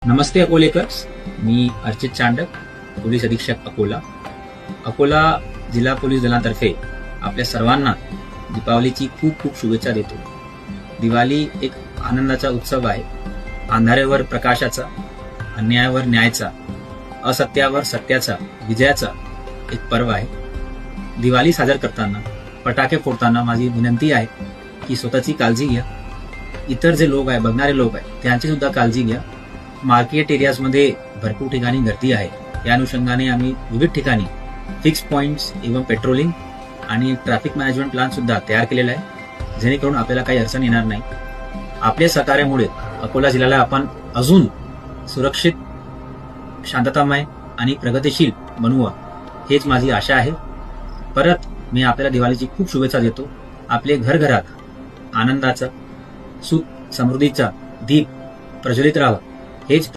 नमस्ते अकोलेकर्स, मी Archit Chandak, police अधीक्षक अकोला जिल्हा police दलातर्फे आपल्या सर्वांना दीपावलीची खूप खूप शुभेच्छा देतो. दिवाळी एक आनंदाचा उत्सव आहे. अंधाऱ्यावर प्रकाशाचा, अन्यायावर न्यायाचा, असत्यावर सत्याचा विजयाचा एक पर्व आहे. दिवाळी साजर करताना, फटाके फोडताना माझी विनंती आहे की स्वतःची काळजी घ्या. इतर जे लोक आहे, बघणारे लोक आहे, त्यांची सुद्धा काळजी घ्या. मार्केट एरियाजमध्ये भरपूर ठिकाणी गर्दी आहे. या अनुषंगाने आम्ही विविध ठिकाणी फिक्स पॉइंट्स एवं पेट्रोलिंग आणि ट्रॅफिक मॅनेजमेंट प्लॅन सुद्धा तयार केलेला आहे, जेणेकरून आपल्याला काही अडचण येणार नाही. आपल्या सहकार्यामुळे अकोला जिल्ह्याला आपण अजून सुरक्षित, शांततामय आणि प्रगतिशील बनवू, हेच माझी आशा आहे. परत मी आपल्याला दिवाळीची खूप शुभेच्छा देतो. आपले घरघरात आनंदाचा, सुख समृद्धीचा दीप प्रज्वलित राहावा, हेच